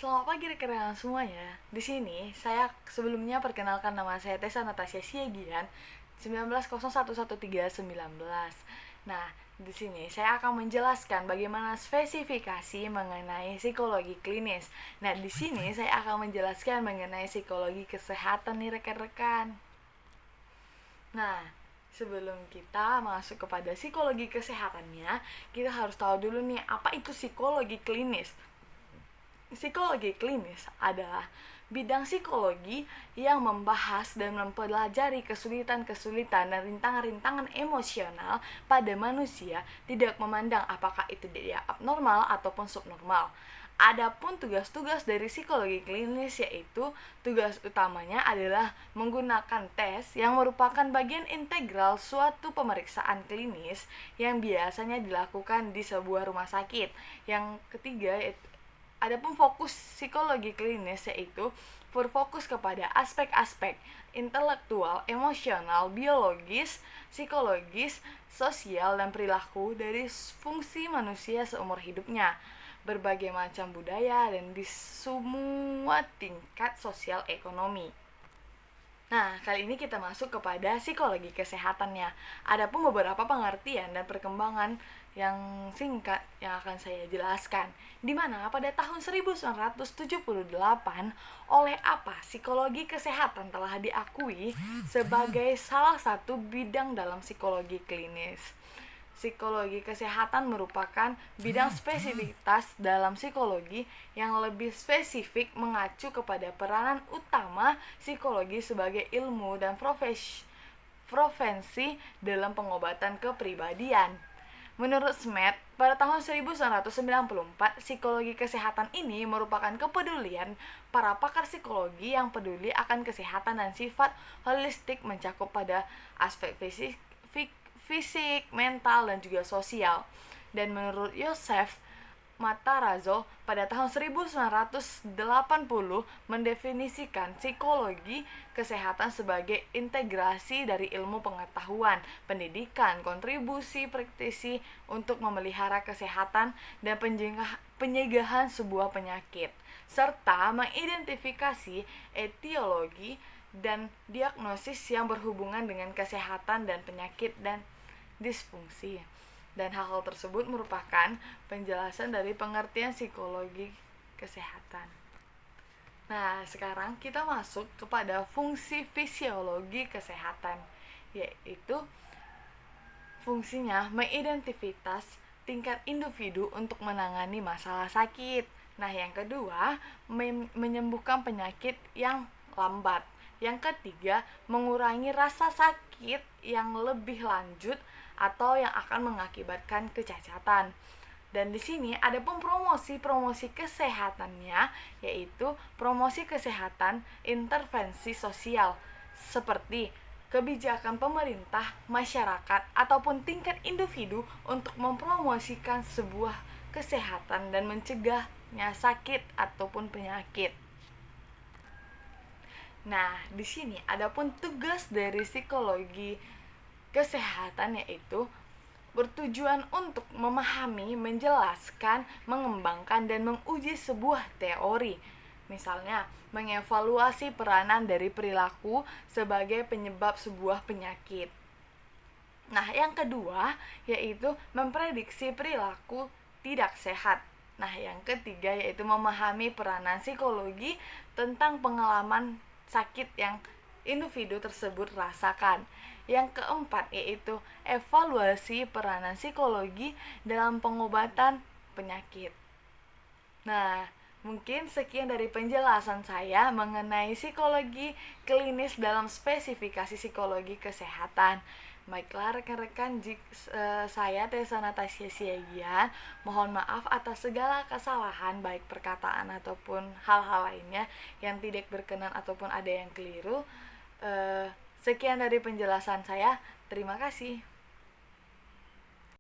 Selamat pagi rekan-rekan semuanya. Di sini saya sebelumnya perkenalkan nama saya Tessa Natasha Siagian 19011319. Nah, di sini saya akan menjelaskan bagaimana spesifikasi mengenai psikologi klinis. Nah, di sini saya akan menjelaskan mengenai psikologi kesehatan nih rekan-rekan. Nah, sebelum kita masuk kepada psikologi kesehatannya, kita harus tahu dulu nih apa itu psikologi klinis. Psikologi klinis adalah bidang psikologi yang membahas dan mempelajari kesulitan-kesulitan dan rintangan-rintangan emosional pada manusia, tidak memandang apakah itu dia abnormal ataupun subnormal. Adapun tugas-tugas dari psikologi klinis yaitu tugas utamanya adalah menggunakan tes yang merupakan bagian integral suatu pemeriksaan klinis yang biasanya dilakukan di sebuah rumah sakit. Yang ketiga, adapun fokus psikologi klinis yaitu berfokus kepada aspek-aspek intelektual, emosional, biologis, psikologis, sosial, dan perilaku dari fungsi manusia seumur hidupnya, berbagai macam budaya, dan di semua tingkat sosial ekonomi. Nah, kali ini kita masuk kepada psikologi kesehatannya. Adapun beberapa pengertian dan perkembangan yang singkat yang akan saya jelaskan. Di mana pada tahun 1978 oleh apa psikologi kesehatan telah diakui sebagai salah satu bidang dalam psikologi klinis. Psikologi kesehatan merupakan bidang spesifitas dalam psikologi yang lebih spesifik mengacu kepada peranan utama psikologi sebagai ilmu dan profesi dalam pengobatan kepribadian. Menurut Smith, pada tahun 1994, psikologi kesehatan ini merupakan kepedulian para pakar psikologi yang peduli akan kesehatan dan sifat holistik mencakup pada aspek fisik, mental, dan juga sosial. Dan menurut Joseph Matarazzo, pada tahun 1980 mendefinisikan psikologi kesehatan sebagai integrasi dari ilmu pengetahuan, pendidikan, kontribusi praktisi untuk memelihara kesehatan dan pencegahan sebuah penyakit, serta mengidentifikasi etiologi dan diagnosis yang berhubungan dengan kesehatan dan penyakit dan disfungsi. Dan hal tersebut merupakan penjelasan dari pengertian psikologi kesehatan. Nah, sekarang kita masuk kepada fungsi fisiologi kesehatan, yaitu fungsinya mengidentifikasi tingkat individu untuk menangani masalah sakit. Nah, yang kedua, menyembuhkan penyakit yang lambat. Yang ketiga, mengurangi rasa sakit yang lebih lanjut atau yang akan mengakibatkan kecacatan. Dan di sini ada promosi kesehatannya, yaitu promosi kesehatan intervensi sosial seperti kebijakan pemerintah, masyarakat, ataupun tingkat individu untuk mempromosikan sebuah kesehatan dan mencegahnya sakit ataupun penyakit. Nah, di sini adapun tugas dari psikologi kesehatan yaitu bertujuan untuk memahami, menjelaskan, mengembangkan, dan menguji sebuah teori. Misalnya, mengevaluasi peranan dari perilaku sebagai penyebab sebuah penyakit. Nah, yang kedua yaitu memprediksi perilaku tidak sehat. Nah, yang ketiga yaitu memahami peranan psikologi tentang pengalaman sakit yang individu tersebut rasakan. Yang keempat yaitu evaluasi peranan psikologi dalam pengobatan penyakit. Nah, mungkin sekian dari penjelasan saya mengenai psikologi klinis dalam spesifikasi psikologi kesehatan. Baiklah rekan-rekan, saya Tessa Natasha Siagian, mohon maaf atas segala kesalahan baik perkataan ataupun hal-hal lainnya yang tidak berkenan ataupun ada yang keliru. Sekian dari penjelasan saya, terima kasih.